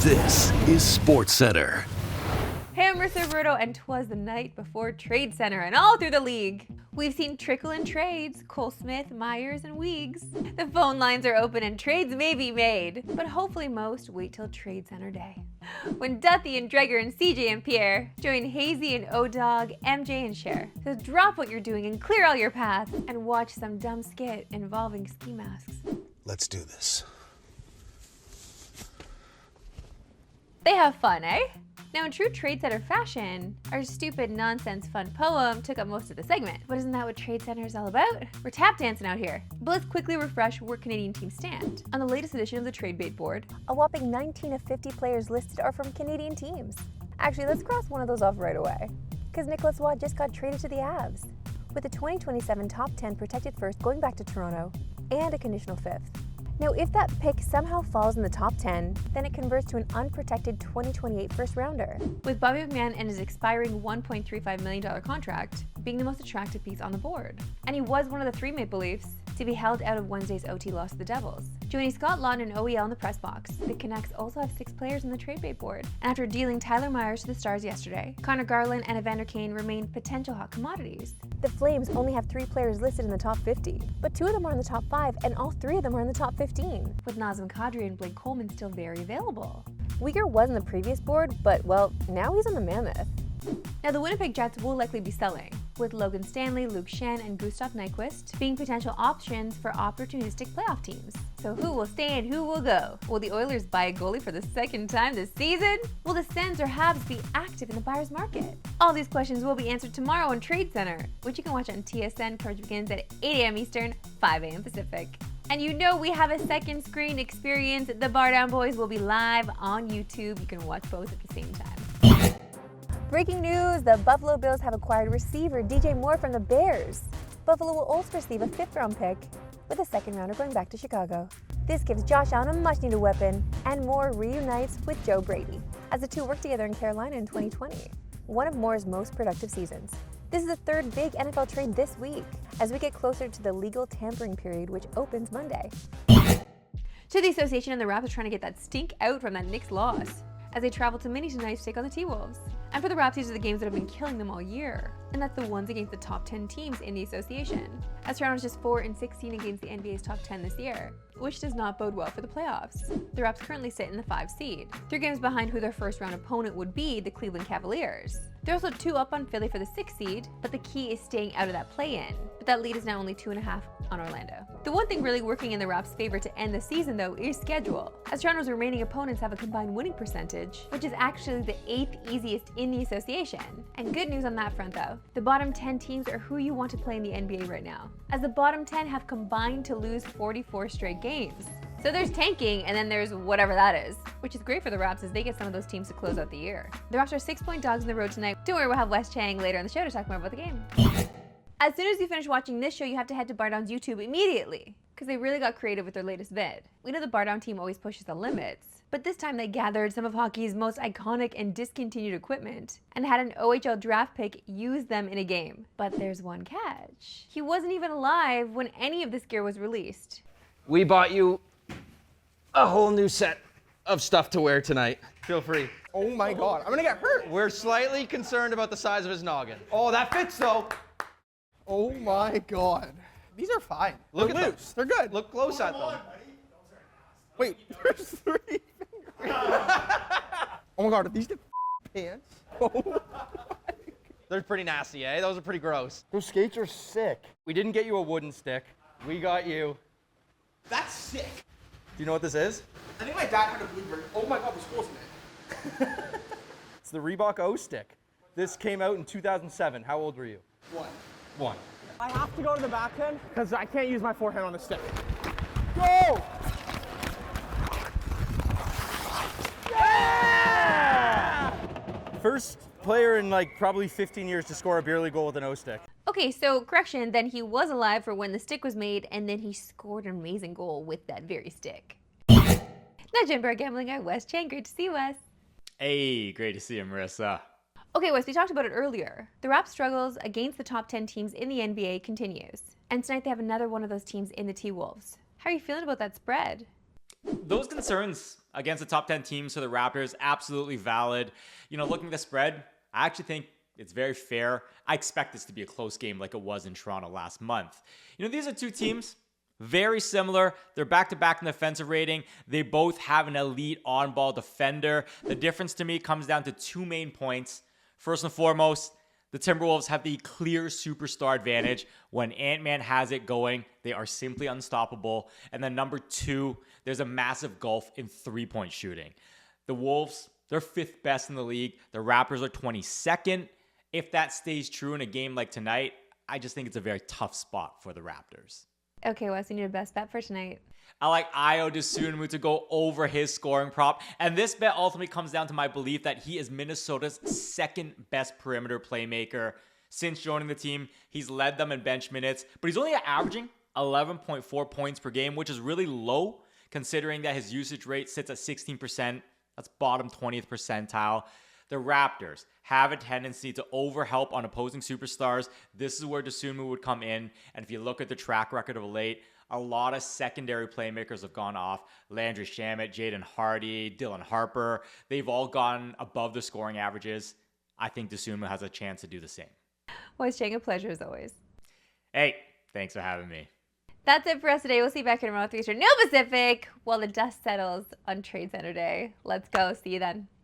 This is Sportscentre. Hey, I'm Marissa Roberto, and 'twas the night before Trade Center, and all through the league, we've seen trickle in trades, Cole Smith, Myers, and Weegs. The phone lines are open and trades may be made, but hopefully most wait till Trade Center day. When Duthie and Dreger and CJ and Pierre join Hazy and O-Dog, MJ and Cher. So drop what you're doing and clear all your paths and watch some dumb skit involving ski masks. Let's do this. They have fun, eh? Now, in true Trade Center fashion, our stupid, nonsense, fun poem took up most of the segment. But isn't that what Trade Center is all about? We're tap dancing out here. But let's quickly refresh where Canadian teams stand. On the latest edition of the Trade Bait board, a whopping 19 of 50 players listed are from Canadian teams. Actually, let's cross one of those off right away, because Nicolas Roy just got traded to the Avs, with the 2027 top 10 protected first going back to Toronto, and a conditional fifth. Now, if that pick somehow falls in the top 10, then it converts to an unprotected 2028 first rounder, with Bobby McMann and his expiring $1.35 million contract being the most attractive piece on the board. And he was one of the three Maple Leafs to be held out of Wednesday's OT loss to the Devils. Joining Scott Laughton and OEL in the press box, the Canucks also have 6 players in the trade bait board. And after dealing Tyler Myers to the Stars yesterday, Connor Garland and Evander Kane remain potential hot commodities. The Flames only have 3 players listed in the top 50, but 2 of them are in the top 5, and all 3 of them are in the top 15, with Nazem Kadri and Blake Coleman still very available. Uyghur was in the previous board, but well, now he's on the Mammoth. Now, the Winnipeg Jets will likely be selling, with Logan Stanley, Luke Schenn, and Gustav Nyquist being potential options for opportunistic playoff teams. So who will stay and who will go? Will the Oilers buy a goalie for the second time this season? Will the Sens or Habs be active in the buyer's market? All these questions will be answered tomorrow on Trade Center, which you can watch on TSN. Coverage begins at 8 a.m. Eastern, 5 a.m. Pacific. And you know we have a second screen experience. The BarDown boys will be live on YouTube. You can watch both at the same time. Breaking news, the Buffalo Bills have acquired receiver DJ Moore from the Bears. Buffalo will also receive a 5th-round pick, with a 2nd rounder going back to Chicago. This gives Josh Allen a much-needed weapon, and Moore reunites with Joe Brady, as the two worked together in Carolina in 2020, one of Moore's most productive seasons. This is the 3rd big NFL trade this week, as we get closer to the legal tampering period, which opens Monday. To the association and the Raptors trying to get that stink out from that Knicks loss, as they travel to Minnie tonight to take on the T-Wolves. And for the Raptors, these are the games that have been killing them all year, and that's the ones against the top 10 teams in the association, as Toronto's just 4-16 against the NBA's top 10 this year, which does not bode well for the playoffs. The Raps currently sit in the 5 seed, 3 games behind who their first round opponent would be, the Cleveland Cavaliers. They're also 2 up on Philly for the 6th seed, but the key is staying out of that play-in. But that lead is now only 2.5 on Orlando. The one thing really working in the Raps' favor to end the season, though, is schedule, as Toronto's remaining opponents have a combined winning percentage, which is actually the 8th easiest in the association. And good news on that front, though. The bottom 10 teams are who you want to play in the NBA right now, as the bottom 10 have combined to lose 44 straight games. So there's tanking, and then there's whatever that is, which is great for the Raps as they get some of those teams to close out the year. The Raps are 6-point dogs on the road tonight. Don't worry, we'll have Wesley Cheng later in the show to talk more about the game. As soon as you finish watching this show, you have to head to BarDown's YouTube immediately, because they really got creative with their latest vid. We know the BarDown team always pushes the limits, but this time they gathered some of hockey's most iconic and discontinued equipment and had an OHL draft pick use them in a game. But there's one catch. He wasn't even alive when any of this gear was released. We bought you a whole new set of stuff to wear tonight. Feel free. Oh my God, I'm gonna get hurt. We're slightly concerned about the size of his noggin. Oh, that fits though. Oh my God. These are fine. Look at loose. They're good. Look close at them. Wait, there's 3 fingers. Oh my God, are these the pants? Oh my God. They're pretty nasty, eh? Those are pretty gross. Those skates are sick. We didn't get you a wooden stick. We got you. That's sick. Do you know what this is? I think my dad had a blue bird. Oh my God, there's holes in it. It's the Reebok O stick. This came out in 2007. How old were you? 1. I have to go to the backhand because I can't use my forehand on the stick. Go! Yeah! First player in like probably 15 years to score a beer league goal with an O stick. Okay, so correction, then he was alive for when the stick was made, and then he scored an amazing goal with that very stick. Now, Jim Bear Gambling guy, Wes Cheng. Great to see you, Wes. Hey, great to see you, Marissa. Okay, Wes, we talked about it earlier. The Raps' struggles against the top 10 teams in the NBA continues. And tonight they have another one of those teams in the T-Wolves. How are you feeling about that spread? Those concerns against the top 10 teams for the Raptors, absolutely valid. Looking at the spread, I actually think it's very fair. I expect this to be a close game like it was in Toronto last month. These are two teams very similar. They're back-to-back in defensive rating. They both have an elite on-ball defender. The difference to me comes down to two main points. First and foremost, the Timberwolves have the clear superstar advantage. When Ant-Man has it going, they are simply unstoppable. And then number two, there's a massive gulf in three-point shooting. The Wolves, they're 5th best in the league. The Raptors are 22nd. If that stays true in a game like tonight, I just think it's a very tough spot for the Raptors. Okay, Wes, you need a best bet for tonight. I like Ayo Dosunmu to go over his scoring prop. And this bet ultimately comes down to my belief that he is Minnesota's 2nd best perimeter playmaker. Since joining the team, he's led them in bench minutes, but he's only averaging 11.4 points per game, which is really low considering that his usage rate sits at 16%. That's bottom 20th percentile. The Raptors have a tendency to overhelp on opposing superstars. This is where Dosunmu would come in. And if you look at the track record of late, a lot of secondary playmakers have gone off. Landry Shamet, Jaden Hardy, Dylan Harper. They've all gone above the scoring averages. I think Dosunmu has a chance to do the same. Wes Cheng, a pleasure as always. Hey, thanks for having me. That's it for us today. We'll see you back here tomorrow with Eastern, no Pacific, while the dust settles on Trade Center Day. Let's go. See you then.